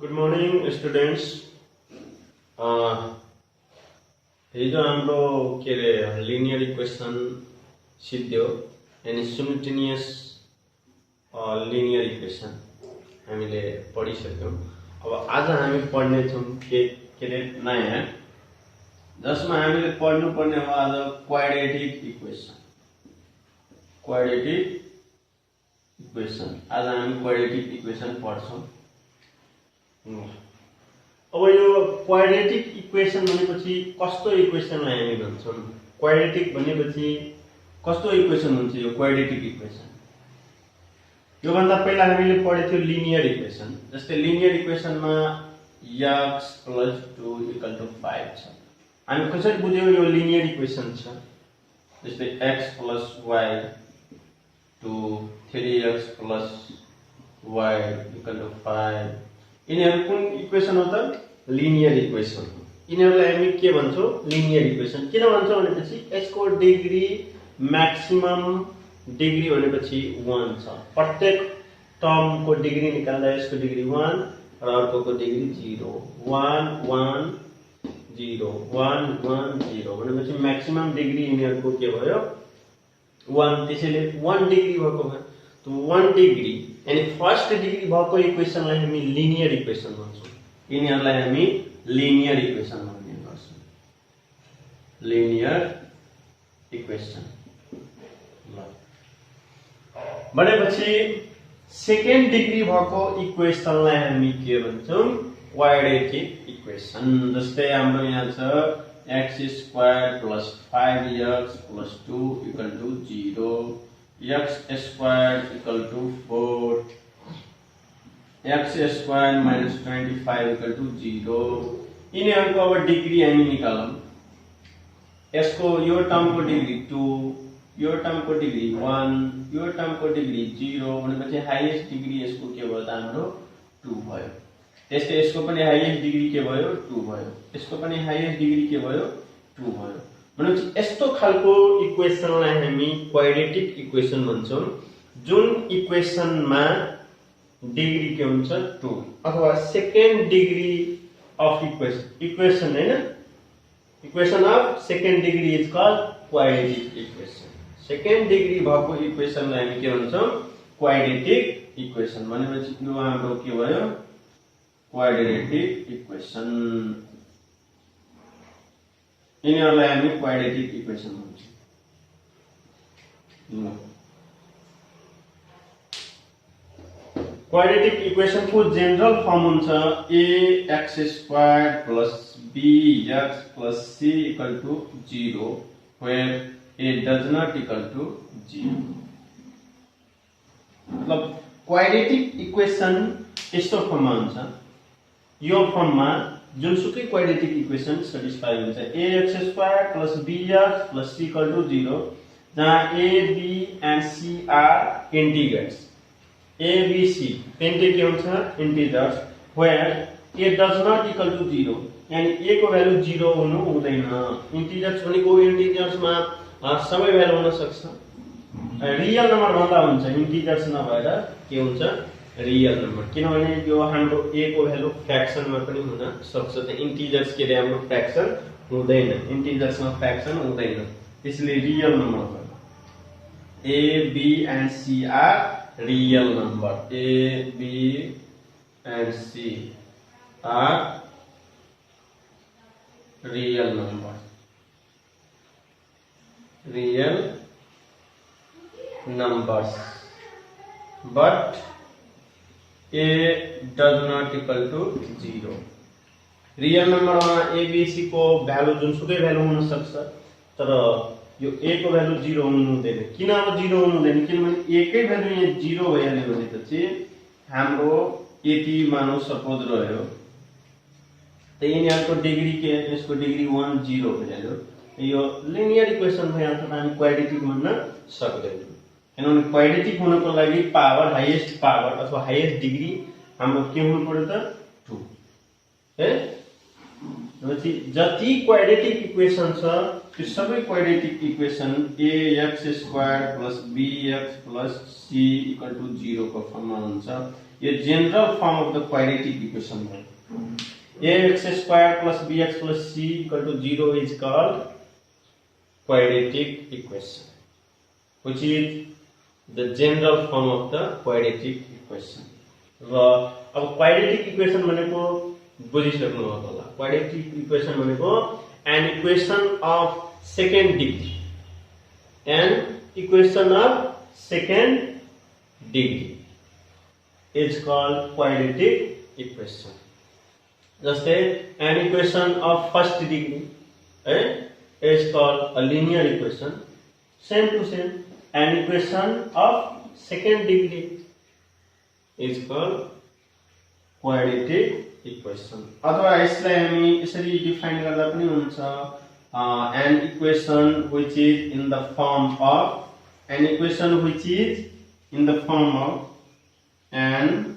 Good morning students. हिजो हाम्रो के रे लिनियर इक्वेशन सिद्धियो यानी सिमिल्टेनियस लिनियर इक्वेशन हामीले पढिसक्यौं। अब आज हामी पढ्ने छौं के रे नयाँ, जसमा हामीले पढ्नुपर्ने हो आज क्वाड्रेटिक इक्वेशन। आज हामी क्वाड्रेटिक इक्वेशन पढ्छौं। अब यो क्वाड्रेटिक इक्वेशन भनेपछि कस्तो इक्वेशनलाई हामी भन्छौं? क्वाड्रेटिक भनेपछि कस्तो इक्वेशन हुन्छ यो क्वाड्रेटिक इक्वेशन? यो भन्दा पहिला हामीले पढेथ्यौ लिनियर इक्वेशन। जस्तै लिनियर इक्वेशनमा x + 2 = 5 छ। हामी कसरी बुझ्यौ यो लिनियर इक्वेशन छ? जस्तै x + y to 3x + y = 5। यिनीहरु कुन इक्वेशन हो त? लिनियर इक्वेशन हो। यिनीहरुलाई हामी के भन्छौं? Linear equation. किन भन्छौं भनेपछि यसको डिग्री म्याक्सिमम डिग्री भनेपछि 1 छ। प्रत्येक टर्मको डिग्री निकाल्दा यसको डिग्री 1 र अर्कोको डिग्री 0। 1 1 0 1 1 0 भनेपछि म्याक्सिमम डिग्री यिनीहरुको के भयो? 1। त्यसैले 1 डिग्री भएको भयो। तो 1 डिग्री यानी फर्स्ट डिग्री भएको इक्वेशनलाई हामी लिनियर इक्वेशन भन्छौं। यिनीहरुलाई हामी लिनियर इक्वेशन भन्ने गर्छौं। लिनियर इक्वेशन भनेपछि सेकेन्ड डिग्री भएको इक्वेशनलाई हामी के भन्छौं? Quadratic equation. जस्तै हाम्रो यहाँ छ x² + 5x + 2 = 0, x² = 4, x² - 25 = 0। यिनीहरुको अब डिग्री हामी निकालौं। यसको यो टर्मको डिग्री 2, यो टर्मको डिग्री 1, यो टर्मको डिग्री 0 भनेपछि हाईएस्ट डिग्री यसको के भयो त? हाम्रो 2 भयो। त्यस्तै यसको पनि हाईएस्ट डिग्री के भयो? 2 भयो। यसको पनि हाईएस्ट डिग्री के भयो? 2 भयो। भनेपछि यस्तो खालको इक्वेशनलाई हामी क्वाड्रेटिक इक्वेशन भन्छौं, जुन इक्वेशनमा डिग्री के हुन्छ? 2 अथवा सेकेन्ड डिग्री अफ इक्वेशन हैन? Equation of second degree is called quadratic equation. Second degree भएको इक्वेशनलाई हामी के भन्छौं? Quadratic equation. भनेपछि यो हाम्रो के भयो? Quadratic equation. यिनीहरुलाई हामी क्वाड्रेटिक इक्वेशन भन्छौं। क्वाड्रेटिक इक्वेशन को जनरल फर्म हुन्छ ax² + bx + c = 0 where a does not equal to 0। मतलब क्वाड्रेटिक इक्वेशन यस्तो फर्ममा हुन्छ। यो फर्ममा जुनसुकै क्वाड्रेटिक इक्वेशन सटिस्फाई हुन्छ। ax² + bx + c = 0 जहाँ a, b and c are integers। a, b, c तीनटै के हुन्छ? integers where a does not equal to 0 यानी a को भ्यालु 0 हुनु हुँदैन। integers भनेको integers मा सबै भ्यालु हुन सक्छ। रियल नम्बर भन्दा हुन्छ, integers नभएर के हुन्छ? Real number. किनभने यो हाम्रो a को भ्यालु फ्र्याक्सन मा पनि हुन सक्छ। त इंटीजर्स के रे हाम्रो फ्र्याक्सन हुँदैन, इंटीजर्स मा फ्र्याक्सन हुँदैन। त्यसैले रियल नम्बर हो। a, b and c are real number। a, b and c are real number। real numbers but a does not equal to 0। Real नम्बरमा a, b, c को value जुनसुकै value हुन सक्छ, तर यो a को value 0 हुनु हुँदैन। किन अब 0 हुनु हुँदैन? किनभने a कै भ्यालु यहाँ 0 भइहाल्यो भनेपछि हाम्रो यति मानौ सपोज रह्यो, त यिनीहरुको डिग्री के? यसको डिग्री 1 0 भइहाल्यो। यो लिनियर इक्वेशन भइहाल्छ, त हामी क्वाड्रेटिक भन्न सक्दैनौं। किनभने क्वाड्रेटिक हुनको लागि पावर, हाईएस्ट पावर अथवा हाईएस्ट डिग्री हाम्रो के हुनु पर्यो त? 2 है। भनेपछि जति क्वाड्रेटिक इक्वेशन छ त्यो सबै quadratic equation ax² + bx + c = 0 को फर्ममा हुन्छ। यो general form of the quadratic equation हो। ax² + bx + c = 0 is called quadratic equation, which is the general form of the quadratic equation. र अब क्वाड्रेटिक इक्वेसन भनेको बुझिसक्नु भएको होला। क्वाड्रेटिक इक्वेसन भनेको an equation of second degree, an equation of second degree is called quadratic equation. जस्तै an equation of first degree is called a linear equation. Same to same, an equation of second degree is called quadratic equation. अथवा यसलाई हामी यसरी define गर्दा पनि हुन्छ, an equation which is in the form of an equation which is in the form of an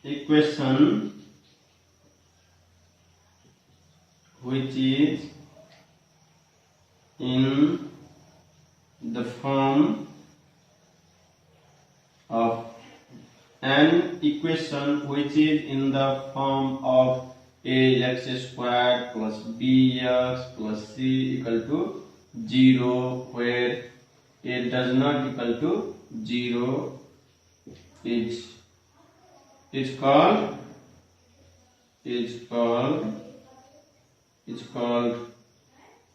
equation which is in the form of an equation which is in the form of ax² + bx + c = 0, where a does not equal to 0 is called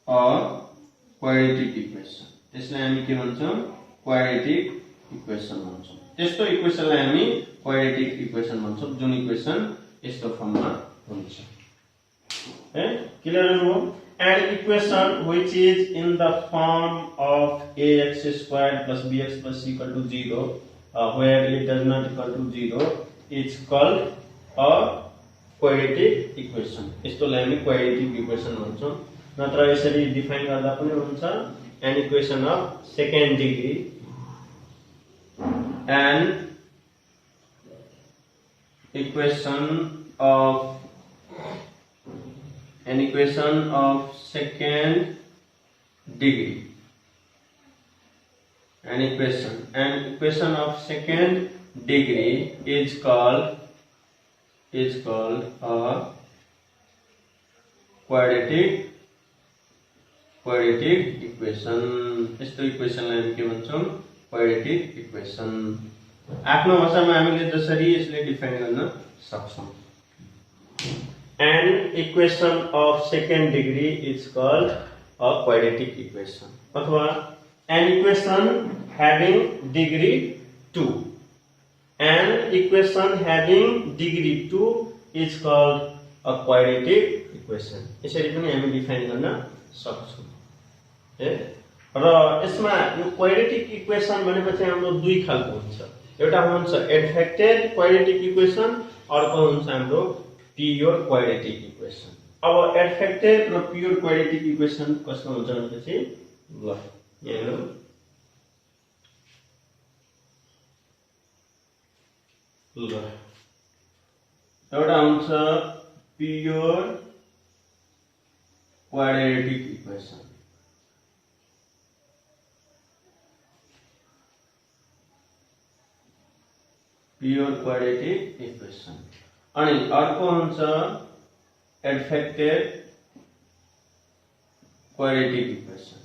a quadratic equation. त्यसलाई हामी के भन्छौं? Quadratic equation भन्छौं। त्यस्तो इक्वेसनलाई हामी quadratic equation भन्छौं जुन equation यस्तो फर्ममा हुन्छ। Clear हो? An equation which is in the form of ax² + bx + c = 0, where it does not equal to 0 is called a quadratic equation. यसलाई हामी क्वाड्रेटिक इक्वेसन भन्छौं। नत्र यसरी डिफाइन गर्दा पनि हुन्छ, an equation of second degree, an equation of second degree, an equation of second degree is called a quadratic equation. यस्तो इक्वेसनलाई हामी के भन्छौं? Quadratic equation. आफ्नो भाषामा हामीले जसरी यसले डिफाइन गर्न सक्छौं। An equation of second degree is called a quadratic equation. अथवा an equation having degree 2. An equation having degree 2 is called a quadratic equation. यसरी पनि हामी डिफाइन गर्न सक्छौं। र यसमा यो क्वाड्रेटिक इक्वेसन भनेपछि हाम्रो दुई खालको हुन्छ। एउटा हुन्छ एडफेक्टेड क्वाड्रेटिक इक्वेसन, अर्को हुन्छ हाम्रो प्योर क्वाड्रेटिक इक्वेसन। अब एडफेक्टेड र प्योर क्वाड्रेटिक इक्वेसन कस्तो हुन्छ भनेपछि ल यहाँ हेरौँ। एउटा हुन्छ pure quadratic equation, pure quadratic equation. अनि अर्को हुन्छ एडफेक्टेड क्वाड्रेटिक इक्वेसन।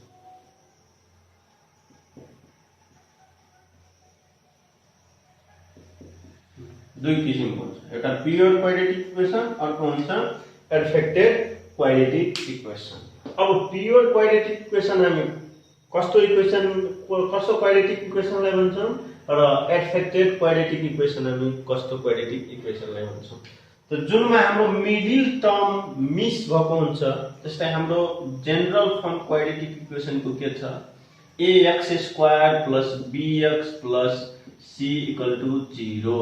दुई किसिमको हुन्छ, एउटा प्योर क्वाड्रेटिक इक्वेसन, अर्को हुन्छ एडफेक्टेड क्वाड्रेटिक इक्वेसन। अब प्योर क्वाड्रेटिक इक्वेसन हामी कस्तो क्वाड्रेटिक इक्वेसनलाई भन्छौं र एडफेक्टेड क्वाड्रेटिक इक्वेसन हामी कस्तो क्वाड्रेटिक इक्वेसनलाई भन्छौं। त जुनमा हाम्रो मिडल टर्म मिस भएको हुन्छ, जस्तै हाम्रो जेनरल फर्म क्वाड्रेटिक इक्वेसनको के छ? ax² + bx + c = 0।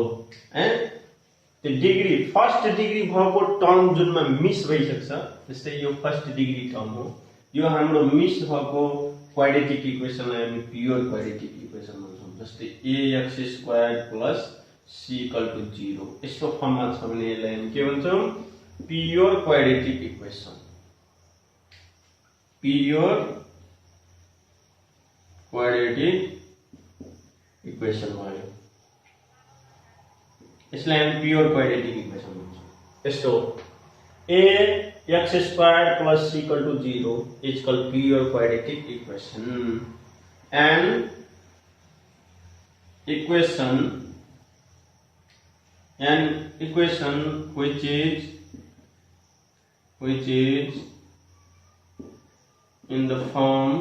त्यो डिग्री फर्स्ट डिग्री भएको टर्म जुनमा मिस भइसक्छ, जस्तै यो फर्स्ट डिग्री टर्म हो, यो हाम्रो मिस भएको क्वाड्रेटिक इक्वेसनलाई हामी प्योर क्वाड्रेटिक इक्वेसन भन्छौं। जस्तै ax² + c = 0 यस्तो फर्ममा छ भने यसलाई हामी के भन्छौं? Pure quadratic equation. Pure quadratic equation भयो। यसलाई हामी प्योर क्वाड्रेटिक इक्वेसन भन्छौँ। यस्तो ax square plus c equal to 0 is called pure quadratic equation. And equation which is in the form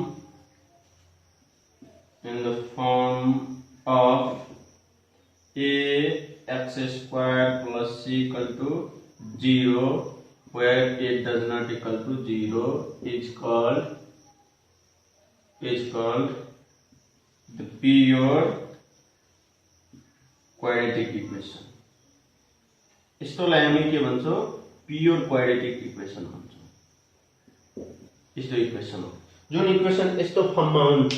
of ax square plus c equal to 0 where a does not equal to 0 is called the pure quadratic equation. यस्तोलाई हामी के भन्छौं? Pure quadratic equation भन्छौं। यस्तो equation हो जुन equation यस्तो फर्ममा हुन्छ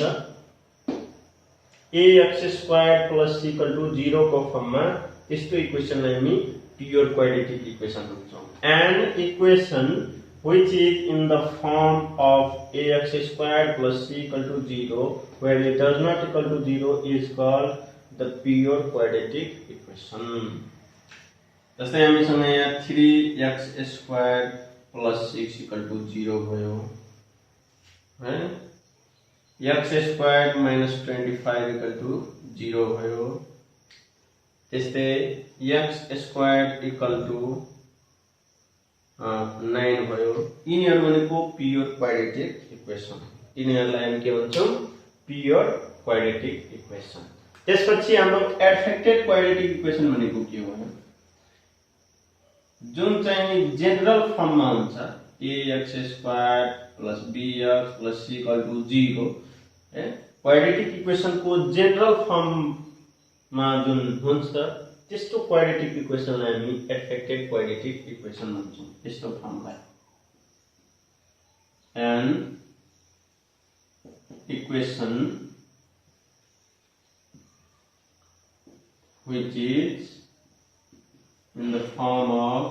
ax square plus c equal to 0 को फर्ममा, यस्तो इक्वेसनलाई हामी प्योर क्वाड्रेटिक इक्वेसन भन्छौं। And equation which is in the form of ax square plus c equal to 0 where it does not equal to 0 is called the pure quadratic equation. जस्तै हामीसँग यहाँ 3x square plus 6 equal to 0 भयो है, x square minus 25 equal to 0 भयो, त्यस्तै x square equal to 9 भयो। यिनीहरु भनेको pure quadratic equation. यिनीहरुलाई हामी के भन्छौं? Pure quadratic equation. त्यसपछि हाम्रो एडफेक्टेड क्वाड्रेटिक इक्वेसन भनेको के हो? जुन चाहिँ जनरल फर्ममा हुन्छ ax square plus bx plus c equal to 0 है, क्वाड्रेटिक इक्वेसनको जनरल फर्ममा जुन हुन्छ त्यस्तो क्वाड्रेटिक इक्वेसनलाई हामी एडफेक्टेड क्वाड्रेटिक इक्वेसन भन्छौं। त्यस्तो फर्मलाई an equation which is in the form of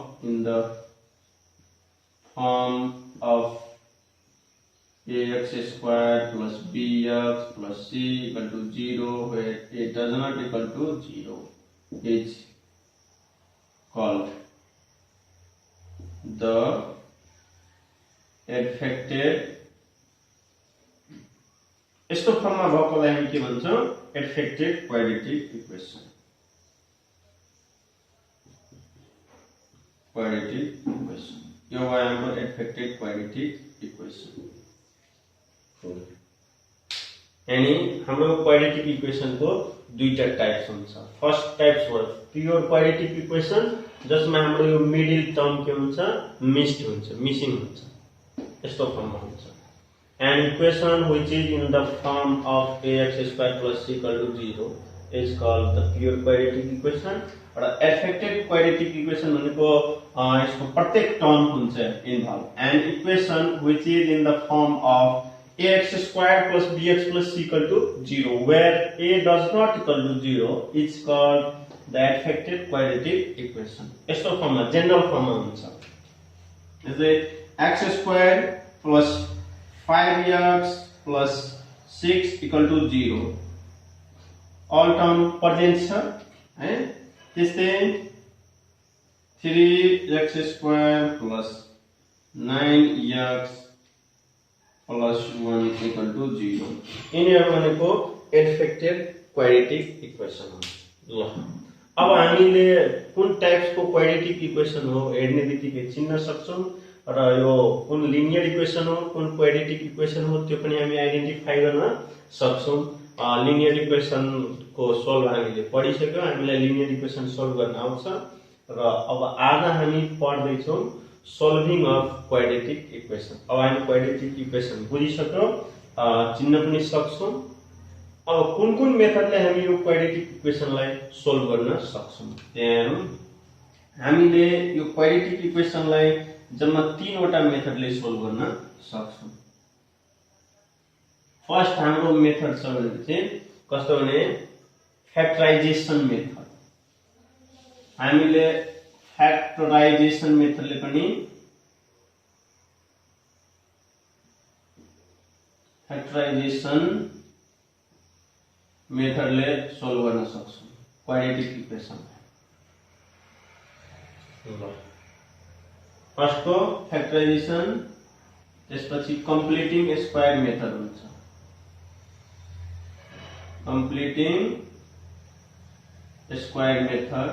ax square plus bx plus c equal to 0 where a does not equal to 0 is called the एडफेक्टेड। यस्तो फर्ममा भएकोलाई हामी के भन्छौं? एडफेक्टेड क्वाड्रेटिक इक्वेसन। यो भयो हाम्रो एडफेक्टेड क्वाड्रेटिक इक्वेसन। यानी हाम्रो क्वाड्रेटिक इक्वेसनको दुईटा टाइप्स हुन्छ। फर्स्ट टाइप्स हो प्योर क्वाड्रेटिक इक्वेसन जसमा हाम्रो यो मिडल टर्म के हुन्छ? मिस्ड हुन्छ, मिसिङ हुन्छ, यस्तो फर्ममा हुन्छ। An equation which is in the form of ax square plus c equal to 0 is called the pure quadratic equation। र एडफेक्टेड क्वाड्रेटिक इक्वेसन भनेको यसको प्रत्येक टर्म हुन्छ involve. An equation which is in the form of ax square plus bx plus c equal to 0 where a does not equal to 0 is called the adfected quadratic equation। यस्तो फर्ममा general फर्ममा हुन्छ। जस्तै x square plus 5x plus 6 equal to 0 all term present छ है। त्यस्तै 3x square plus 9x plus 1 equal to 0 यिनीहरु भनेको एडफेक्टेड quadratic equation हो। ल अब हामीले कुन टाइप्सको क्वाड्रेटिक इक्वेसन हो हेर्ने बित्तिकै चिन्न सक्छौं र यो कुन लिनियर इक्वेसन हो कुन क्वाड्रेटिक इक्वेसन हो त्यो पनि हामी आइडेन्टिफाई गर्न सक्छौं। लिनियर इक्वेसन को सोल्भ हामीले पढिसक्यौं, हामीलाई लिनियर इक्वेसन सोल्भ गर्न आउँछ र अब आज हामी पढ्दै छौं सोल्भिङ अफ क्वाड्रेटिक इक्वेसन। अब हामी क्वाड्रेटिक इक्वेसन बुझिसक्यौं, चिन्न पनि सक्छौं। अब कुन मेथडले हामी यो क्वाड्रेटिक इक्वेसनलाई सोल्भ गर्न सक्छौं? त्यहाँ हामीले यो क्वाड्रेटिक इक्वेसनलाई जम्मा 3 वटा मेथडले सोल्भ गर्न सक्छौं। फर्स्ट हाम्रो मेथड छ भने चाहिँ कस्तो भने फ्याक्टराइजेसन मेथड। हामीले फ्याक्टराइजेसन मेथडले पनि फ्याक्टराइजेसन मेथडले सोल्भ गर्न सक्छौं क्वाड्रेटिक इक्वेसन। फर्स्टको फ्याक्टराइजेसन, त्यसपछि कम्प्लिटिङ स्क्वायर मेथड हुन्छ। कम्प्लिटिङ स्क्वायर मेथड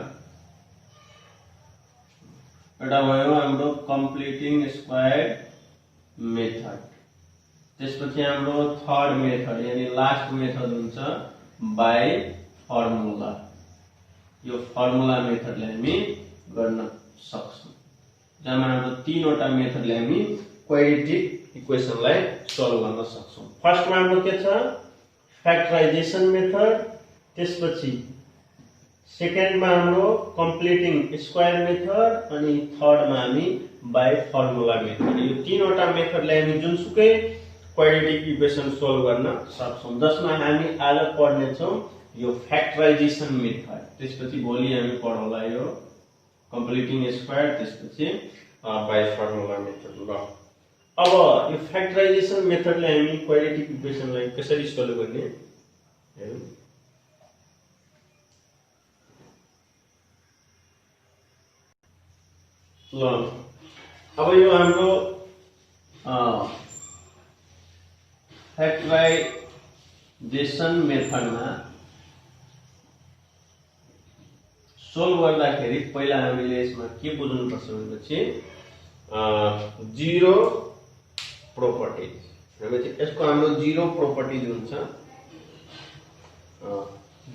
एउटा भयो हाम्रो कम्प्लिटिङ स्क्वायर मेथड। त्यसपछि हाम्रो थर्ड मेथड यानी लास्ट मेथड हुन्छ बाइ फर्मुला। यो फर्मुला मेथडले हामी गर्न सक्छौं, जसमा हाम्रो तीनवटा मेथडले हामी क्वाड्रेटिक इक्वेसनलाई सल्भ गर्न सक्छौं। फर्स्टमा हाम्रो के छ फ्याक्टराइजेसन मेथड, त्यसपछि सेकेन्डमा हाम्रो कम्प्लिटिङ स्क्वायर मेथड, अनि थर्डमा हामी बाइ फर्मुला मेथड। यो तीनवटा मेथडले हामी जुनसुकै क्वाड्रेटिक इक्वेसन सोल्भ गर्न सक्छौं, जसमा हामी आज पढ्ने छौं यो फ्याक्टराइजेसन मेथड। त्यसपछि भोलि हामी पढौँला यो कम्प्लिटिङ स्क्वायर, त्यसपछि बाइ फर्मुला मेथड। ल अब यो फ्याक्टराइजेसन मेथडले हामी क्वाड्रेटिक इक्वेसनलाई कसरी सोल्भ गर्ने हेरौँ। ल अब यो हाम्रो फ्याक्टराइजेसन मेथडमा सोल्भ गर्दाखेरि पहिला हामीले यसमा के बुझ्नुपर्छ भनेपछि जीरो प्रोपर्टिज। भनेपछि यसको हाम्रो जीरो प्रोपर्टिज हुन्छ,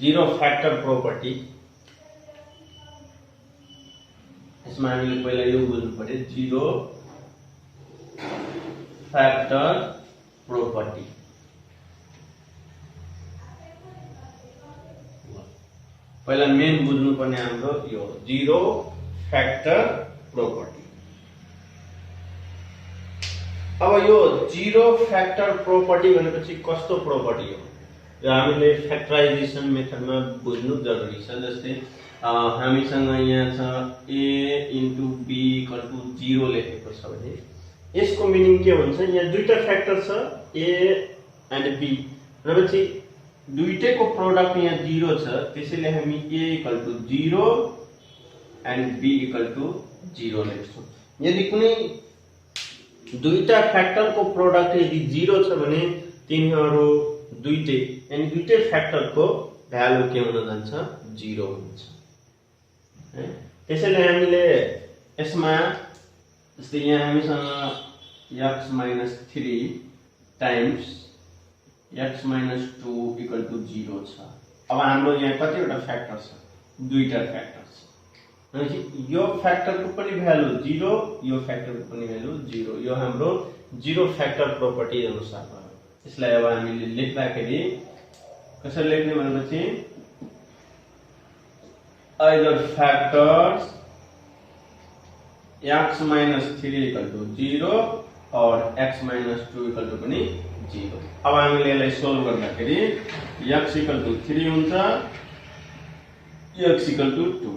जीरो फ्याक्टर प्रोपर्टी। यसमा हामीले पहिला यो बुझ्नु पर्यो जीरो फ्याक्टर प्रोपर्टी। पहिला मेन बुझ्नु पर्ने हाम्रो यो जीरो फ्याक्टर प्रोपर्टी। अब यो जीरो फ्याक्टर प्रोपर्टी भनेपछि कस्तो प्रोपर्टी हो र हामीले फ्याक्टराइजेसन मेथडमा बुझ्नु जरुरी छ। जस्तै हामीसँग यहाँ छ a * b = 0 लेखेको छ भने यसको मिनिङ के हुन्छ, यहाँ दुईटा फ्याक्टर छ a एन्ड b, भनेपछि दुईटैको प्रोडक्ट यहाँ 0 छ, त्यसैले हामी a = 0 एन्ड b = 0 लेख्छौं। यदि कुनै दुईटा फ्याक्टरको प्रोडक्ट यदि 0 छ भने तिनीहरू दुईटै यानी दुईटै फ्याक्टरको भ्यालु के हुन जान्छ 0 हुन्छ। त्यसैले हामीले यसमा जस्तै यहाँ हामीसँग x - 3 टाइम्स x - 2 = 0 छ। अब हाम्रो यहाँ कतिवटा फ्याक्टर छ, दुईटा फ्याक्टर छ, भनेपछि यो फ्याक्टरको पनि भ्यालु 0, यो फ्याक्टरको पनि भ्यालु 0। यो हाम्रो जीरो फ्याक्टर प्रोपर्टी अनुसार भयो। यसलाई अब हामीले लेख्दाखेरि कसरी लेख्ने भनेपछि either factors x - 3 = 0 or x - 2 = पनि 0। अब हामीले यसलाई सोल्भ गर्दाखेरि x = 3 हुन्छ, x = 2,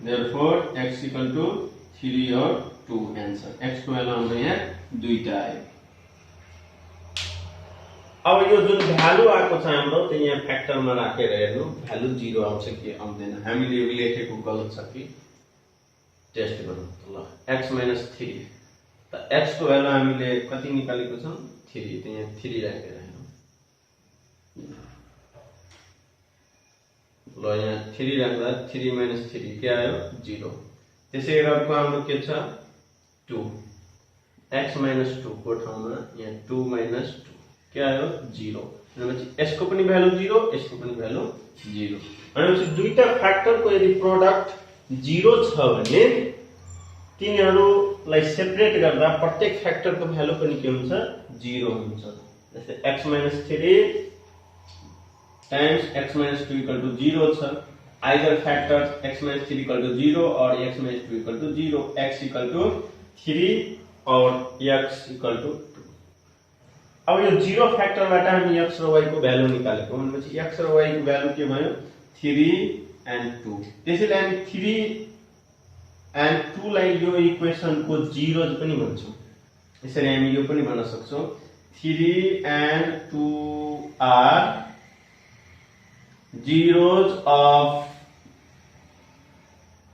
therefore x = 3 or 2 answer. x को भ्यालु हाम्रो यहाँ दुईटा आयो। अब यो जुन भ्यालु आएको छ हाम्रो त्यो यहाँ फ्याक्टरमा राखेर हेर्नु भ्यालु 0 आउँछ कि आउँदैन, हामीले यो लेखेको गलत छ कि टेस्ट गरौँ। ल x - 3 त x को भ्यालु हामीले कति निकालेको छौं 3, त यहाँ 3 राखेर हेरौँ। ल यहाँ 3 राख्दा 3 - 3 के आयो 0। त्यसै गरी अर्को हाम्रो के छ 2, x - 2 को ठाउँमा यहाँ 2 - 2 के आयो 0। भनेपछि यसको पनि भ्यालु 0, यसको पनि भ्यालु 0। भनेपछि दुईटा फ्याक्टरको यदि प्रोडक्ट 0 छ भने तिनीहरूलाई सेपरेट गर्दा प्रत्येक फ्याक्टरको भ्यालु पनि के हुन्छ 0 हुन्छ। जस्तै x - 3 टाइम्स x - 2 = 0 छ। either factor x - 3 = 0 or x - 2 = 0, x = 3 or x = 2। अब यो 0 फ्याक्टरबाट हामी x र y को भ्यालु निकालेको भनेपछि x र y को भ्यालु के भयो 3 and 2। त्यसैले हामी 3 and 2 लाई यो इक्वेसनको 0 पनि भन्छौं। यसरी हामी यो पनि भन्न सक्छौं 3 and 2 are zeros of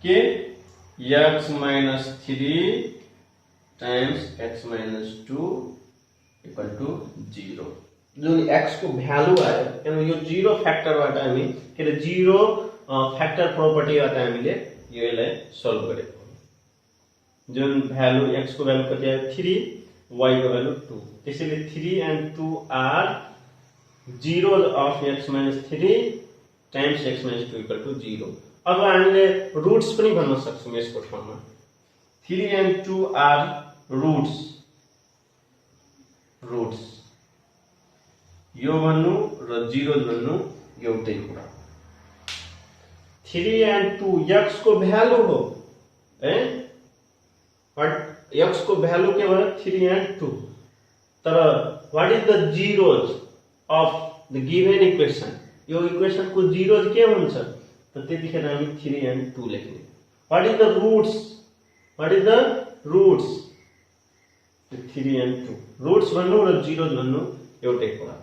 x minus 3 times x minus 2 equal to 0. जुन x को भ्यालु आयो किनभने यो जीरो फ्याक्टरबाट हामी के अरे जीरो फ्याक्टर प्रोपर्टीबाट हामीले यसलाई सल्भ गरेको जुन भ्यालु x को भ्यालु कति आयो 3 y को भ्यालु 2 त्यसैले 3 and 2 are zeros of x minus 3 times x minus 2 equal to 0. अब हामीले रुट्स पनि भन्न सक्छौं यसको ठाउँमा 3 and 2 are रुट्स यो भन्नु र 0 भन्नु एउटै कुरा 3 and 2 x को भ्यालु हो है बट x को भ्यालु के भयो 3 and 2 तर what is the zeros of the given equation यो इक्वेसन को zeros के हुन्छ त त्यतिखेर हामी 3 and 2 लेख्ने what is the roots 3 and 2 roots भन्नु र zeros भन्नु एउटै कुरा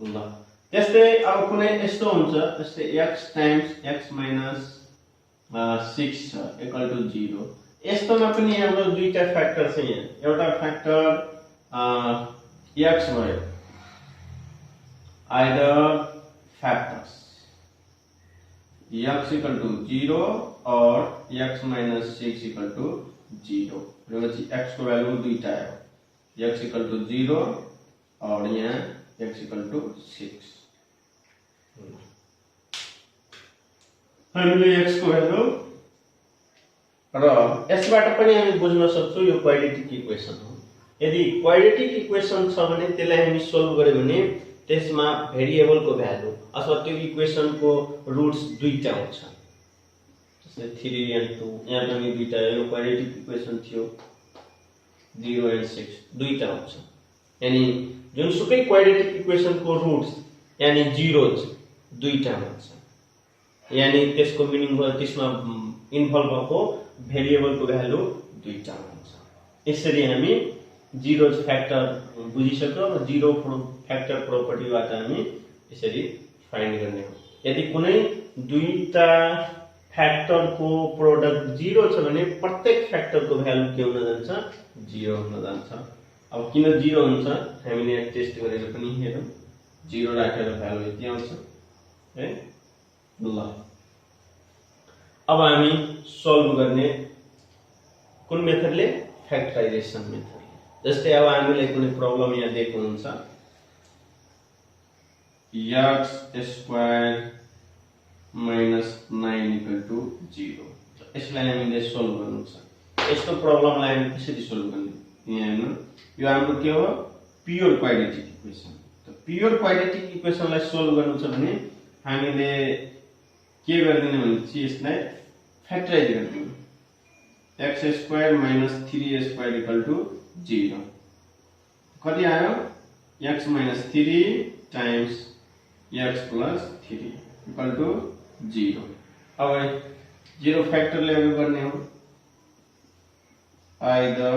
ल त्यस्तै अब कुनै यस्तो हुन्छ जस्तै x टाइम्स x minus 6 छ इक्वल टु 0 यस्तोमा पनि हाम्रो दुईटा फ्याक्टर छ यहाँ एउटा फ्याक्टर x भयो either factors x equal to 0 or x minus 6 equal to 0 भनेपछि x को भ्यालु दुईटा आयो x equal to 0 और यहाँ x equal to 6 हामीले x को भ्यालु र यसबाट पनि हामी बुझ्न सक्छौं यो क्वाड्रेटिक इक्वेसन हो यदि क्वाड्रेटिक इक्वेसन छ भने त्यसलाई हामी सोल्भ गर्यो भने त्यसमा भेरिएबल को भ्यालु अथवा त्यो इक्वेसन को रुट्स दुईटा हुन्छ जस्तै 3 and 2 यहाँ पनि दुईटा यो क्वाड्रेटिक इक्वेसन थियो 0 and 6 दुईटा हुन्छ यानी जुनसुकै क्वाड्रेटिक इक्वेसन को रुट्स यानी zeros दुईटा हुन्छ यानी त्यसको मिनिङ भयो त्यसमा इन्भल्भ भएको भेरिएबल को भ्यालु दुईटा हुन्छ यसरी हामी zeros फ्याक्टर बुझिसक्यौं र जीरो फ्याक्टर प्रोपर्टीबाट हामी यसरी फाइन्ड गर्ने हो यदि कुनै दुईटा फ्याक्टर को प्रोडक्ट 0 छ भने प्रत्येक फ्याक्टर को भ्यालु के हुन जान्छ 0 हुन जान्छ अब किन 0 हुन्छ हामीले टेस्ट गरेर पनि हेरौं 0 राखेर भ्यालु यति आउँछ है ल अब हामी सल्भ गर्ने कुन मेथडले फ्याक्टराइजेसन मेथड जस्तै अब हामीले कुनै प्रब्लम यहाँ दिएको हुन्छ x square minus 9 equal to 0 यसलाई हामीले सल्भ गर्नु छ यस्तो प्रब्लमलाई हामी कसरी सल्भ गर्ने यहाँ हेर्नु यो हाम्रो के हो प्योर क्वाड्रेटिक इक्वेसन त प्योर क्वाड्रेटिक इक्वेसनलाई सल्भ गर्नु छ भने हामीले के गर्दिने भने यसलाई फ्याक्टराइज गर्दिने x square minus 3 square equal to 0 कति आयो x minus 3 times x plus 3 equal to 0 अब 0 फ्याक्टर लेभल गर्ने हो either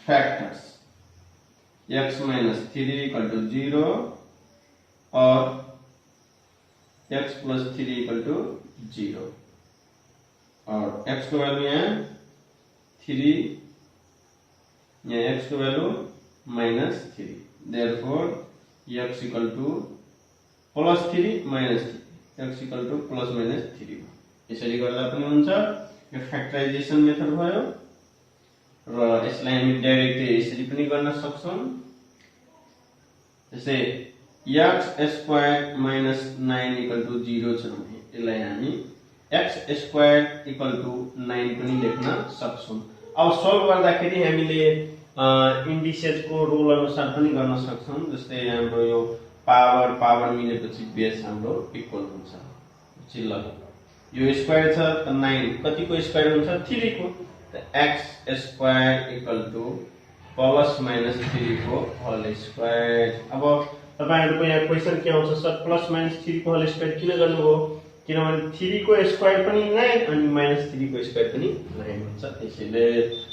factors x minus 3 equal to 0 or x plus 3 equal to 0 और x को वैल्यू यहाँ 3 यहाँ x को value minus 3 therefore x equal to plus 3 minus 3 x equal to plus minus 3 यसरी गर्दा पनि हुन्छ यो फ्याक्टराइजेसन मेथड भयो र यसलाई हामी डाइरेक्टली यसरी पनि गर्न सक्छौं जस्तै x square minus 9 equal to 0 छ भने यसलाई हामी x स्क्वायर equal to 9 पनि लेख्न सक्छौं अब सल्भ गर्दाखेरि हामीले इन्डिसेस को रुल अनुसार पनि गर्न सक्छौं जस्तै हाम्रो यो पावर मिलेपछि बेस हाम्रो इक्वल हुन्छ चिल्ल यो स्क्वायर छ त 9 कति को स्क्वायर हुन्छ 3 को त x square equal to plus minus 3 को होल स्क्वायर अब तपाईहरुको यहाँ क्वेशन के आउँछ सर प्लस माइनस 3 को होल स्क्वायर किन गर्नुभयो किनभने 3 को स्क्वायर पनि 9 अनि -3 को स्क्वायर पनि 9 हुन्छ। त्यसैले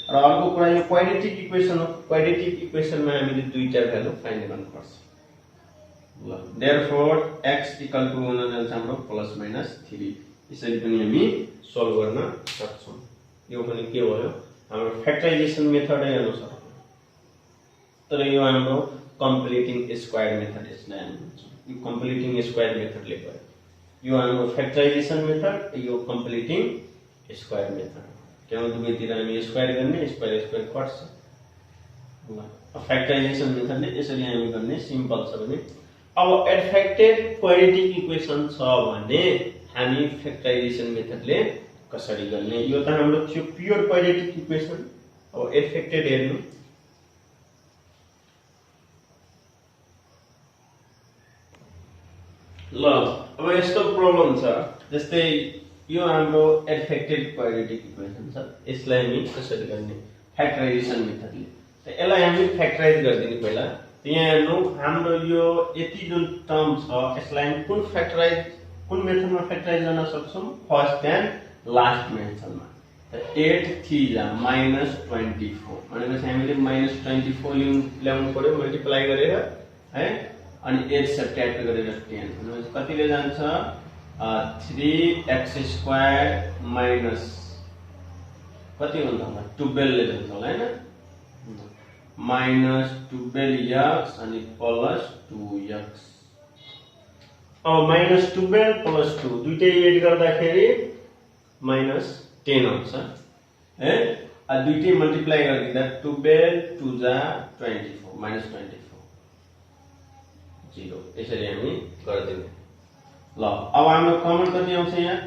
र अर्को कुरा यो क्वाड्रेटिक इक्वेसन हो। क्वाड्रेटिक इक्वेसनमा हामीले दुईटा भ्यालु फाइन्ड गर्नुपर्छ। ल देयरफोर x इक्वल टु हुन जान्छ हाम्रो +-3। यसरी पनि हामी सल्भ गर्न सक्छौं। यो पनि के भयो हाम्रो फ्याक्टराइजेसन मेथडै अनुसार, तर यो हाम्रो कम्प्लिटिङ स्क्वायर मेथड यसलाई हामी भन्छौं। यो कम्प्लिटिङ स्क्वायर मेथडले भयो। यो हाम्रो फ्याक्टराइजेसन मेथड, यो कम्प्लिटिङ स्क्वायर मेथड। किनभने दुवैतिर हामी स्क्वायर गर्ने, स्क्वायर स्क्वायर कट्छ। ल फ्याक्टराइजेसन मेथडले यसरी हामी गर्ने सिम्पल छ भने अब एडफेक्टेड क्वाड्रेटिक इक्वेसन छ भने हामी फ्याक्टराइजेसन मेथडले कसरी गर्ने? यो त हाम्रो थियो प्योर क्वाड्रेटिक इक्वेसन। अब एडफेक्टेड हेर्नु, ल अब यस्तो प्रब्लम छ जस्तै यो हाम्रो एडफेक्टेड क्वाड्रेटिक इक्वेसन छ। यसलाई हामी कसरी गर्ने? फ्याक्टराइजेसन मेथडले। त यसलाई हामी फ्याक्टराइज गर्दिने पहिला। यहाँ हेर्नु हाम्रो यो यति जुन टर्म छ यसलाई हामी कुन मेथडमा फ्याक्टराइज गर्न सक्छौं? फर्स्ट एन्ड लास्ट मेथडमा। त 8 3 जा -24 भनेपछि हामीले -24 ल्याउनु पर्यो मल्टिप्लाई गरेर है, अनि 8 सब्ट्र्याक्ट गरेर 10 भनेपछि कतिले जान्छ? 3x² माइनस कति हुन्छ होला? 12 ले जान्छ होला हैन? -12x अनि +2x। अब -12 + 2 दुईटै एड गर्दाखेरि -10 आउँछ है। आ दुईटै मल्टिप्लाई गर्दा 12 2 जा 24 -24 0। यसरी हामी गर्दिने। ल अब हाम्रो कमन कति आउँछ? यहाँ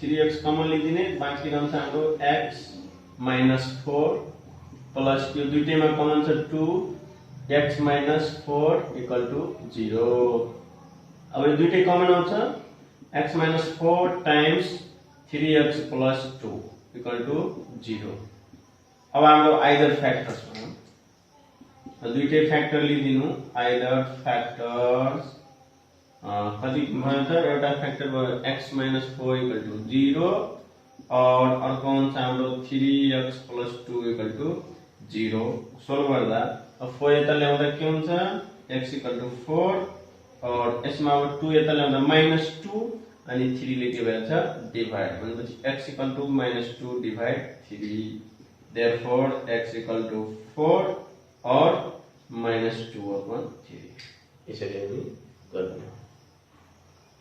3x कमन लिदिने, बाँकी रहन्छ हाम्रो x -4 प्लस यो दुईटैमा कमन छ 2 x -4 = 0। अब यो दुईटै कमन आउँछ x -4 टाइम्स 3x + 2 = 0। अब हाम्रो आइदर फ्याक्टर्स भनौं, दुईटै फ्याक्टर लिदिनु। आइदर फ्याक्टर्स कति भयो त? एउटा फ्याक्टर भयो x -4 = 0 और अर्को हुन्छ हाम्रो 3x + 2 = 0। सोल्भ गर्दा अब 4 यता ल्याउँदा के हुन्छ? x = 4 और यसमा अब 2 यता ल्याउँदा -2 अनि 3 ले के भन्छ? डिभाइड भनेपछि x = -2/3। देयरफोर x = 4 और -2/3। यसरी हामी गर्ने।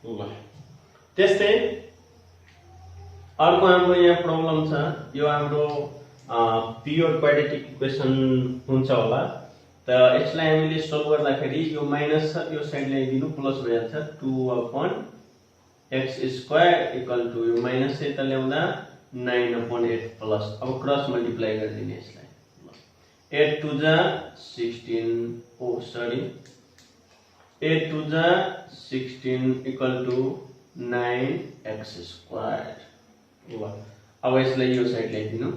ल त्यस्तै अर्को हाम्रो यहाँ प्रब्लम छ। यो हाम्रो प्योर क्वाड्रेटिक इक्वेसन हुन्छ होला। त यसलाई हामीले सल्भ गर्दाखेरि यो माइनस छ, यो साइड ल्याइदिनु, प्लस भइहाल्छ 2/x² = यो माइनस चाहिँ यता ल्याउँदा 9/8 प्लस। अब क्रस मल्टिप्लाई गरिदिने यसलाई। 8 2 जा 16 8 2 जा 16 = 9x²। ल अब यसलाई यो साइड ल्याइदिनु।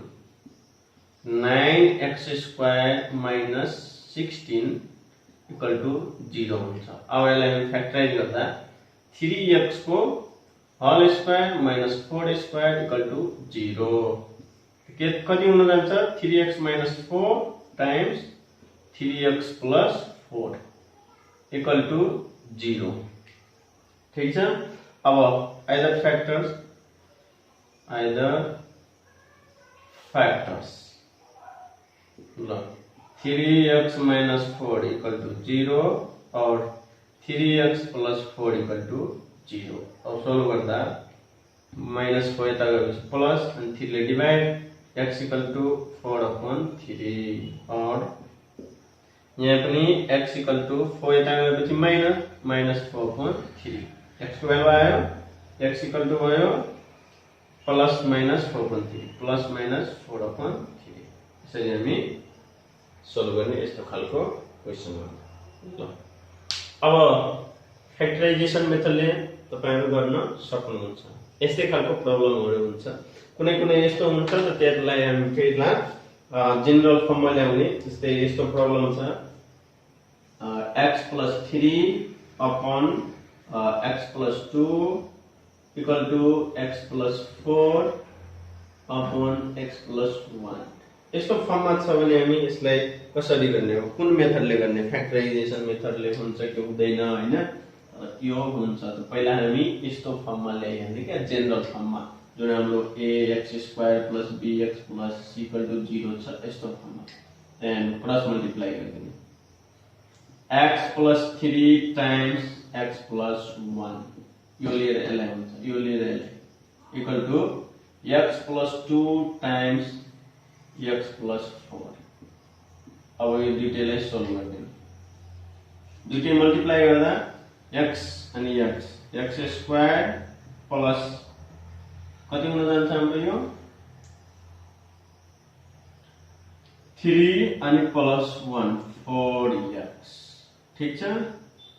9x² - 16 = 0 हुन्छ। अब यसलाई हामी फ्याक्टराइज गर्दा 3x को होल स्क्वायर - 4² = 0। कति हुन जान्छ? 3x - 4 times 3x + 4 = 0। ठीक छ। अब आइदर फ्याक्टर्स ल 3x - 4 = 0 और 3x + 4 = 0। अब सोल्भ गर्दा -4 यता गएपछि प्लस अनि 3 ले डिवाइड x = 4/3 और यहाँ पनि x = 4 यता गएपछि -4/3। x को भ्यालु आयो, x = भयो +-4/3 +-4/3। यसरी हामी सल्भ गर्ने यस्तो खालको क्वेशन हो। ल अब फ्याक्टराइजेसन मेथडले तपाईहरु गर्न सक्नुहुन्छ। यस्तै खालको प्रब्लमहरु हुन्छ। कुनै यस्तो हुन्छ त त्यसलाई हामी फेरिला जनरल फर्ममा ल्याउने। जस्तै यस्तो प्रब्लम छ x + 3 upon x + 2 equal to x plus 4 upon x plus 1 यस्तो फर्ममा छ भने हामी यसलाई कसरी गर्ने हो कुन मेथडले गर्ने फ्याक्टराइजेसन मेथडले हुन्छ कि हुँदैन हैन यो हुन्छ त पहिला हामी यस्तो फर्ममा ल्याइहाल्ने क्या जेनरल फर्ममा जुन हाम्रो ax² + bx + c = 0 छ यस्तो फर्ममा एन्ड क्रस मल्टिप्लाई गरिदिने x + 3 टाइम्स x + 1 यो लिएर यसलाई हुन्छ यो लिएर यसलाई equal to x + 2 times x + 4 अब यो दुईटैलाई सोल्भ गर्दिनु दुईटै मल्टिप्लाई गर्दा x अनि x² प्लस कति हुन जान्छ हाम्रो यो 3 अनि प्लस 1 4x ठीक छ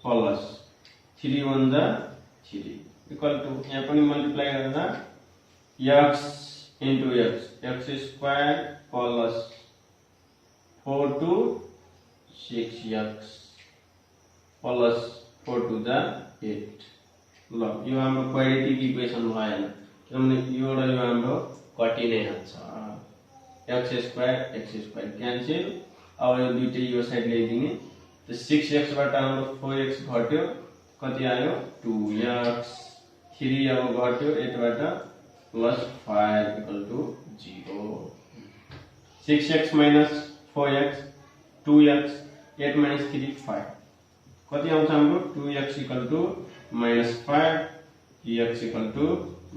प्लस 3 1 जा 3 इक्वल टु यहाँ पनि मल्टिप्लाई गर्दा x into x² plus 4 to 6x plus 4 to the 8 ल यो हाम्रो क्वाड्रेटिक इक्वेसन भएन किनभने यो र यो हाम्रो कटि नै हाल्छ x² क्यान्सल अब यो दुईटै यो साइड ल्याइदिने त 6x बाट हाम्रो 4x घट्यो कति आयो 2x 3 अब घट्यो 8 बाट plus 5 equal to 0 6x minus 4x 2x 8 minus 3 5 कति आउँछ हाम्रो 2x equal to minus 5 x equal to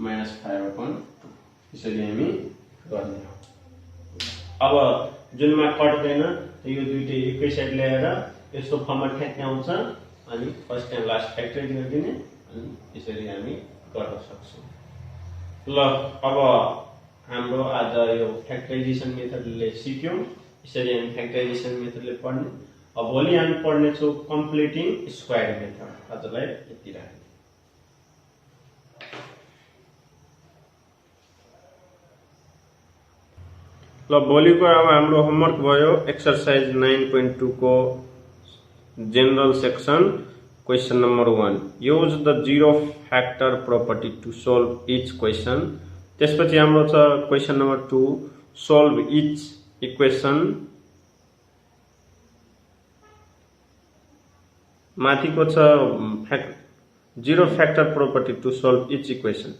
minus 5 upon 2 यसरी हामी गर्ने हो अब जुनमा कट्दैन यो दुईटै एकै साइड ल्याएर यस्तो फर्ममा ठ्याक्कै आउँछ अनि फर्स्ट टाइम लास्ट फ्याक्टराइज गरिदिने अनि यसरी हामी गर्न सक्छौं ल अब हाम्रो आज यो फ्याक्टराइजेसन मेथडले सिक्यौं यसरी हामी फ्याक्टराइजेसन मेथडले पढ्ने अब भोलि हामी पढ्ने छौं कम्प्लिटिङ स्क्वायर मेथड आजलाई यति राख्ने ल भोलिको अब हाम्रो होमवर्क भयो एक्सरसाइज 9.2 को general section question number 1 use the zero factor property to solve each question त्यसपछि हाम्रो छ question number 2 solve each equation माथिको छ zero factor property to solve each equation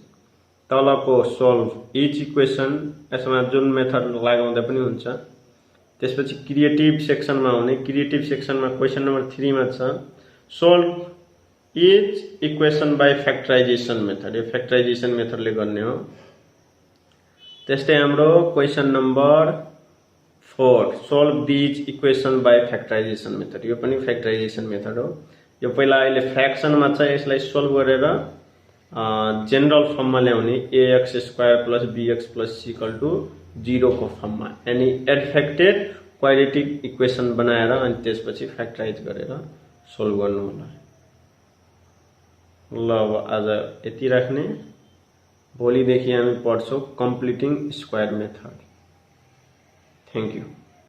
तलको solve each equation यसमा जुन मेथड लगाउँदा पनि हुन्छ त्यसपछि क्रिएटिभ सेक्सनमा हुने क्रिएटिभ सेक्सनमा क्वेश्चन नंबर 3 मा छ solve each equation by factorization method यो factorization मेथड ले गर्ने हो त्यस्तै हाम्रो question number 4 solve these equation by factorization method यो पनि factorization मेथड हो यो पहिला अहिले फ्र्याक्सन मा छ यसलाई सोल्भ गरेर जनरल फर्म मा ल्याउने ax² + bx + c = 0 को फर्म मा यानी एडफेक्टेड क्वाड्रेटिक इक्वेसन बनाएर अनि त्यसपछि फ्याक्टराइज गरेर सोल्भ गर्नु होला ल अब आज यति राख्ने भोलि देखि हामी पढ्छौं completing square method thank you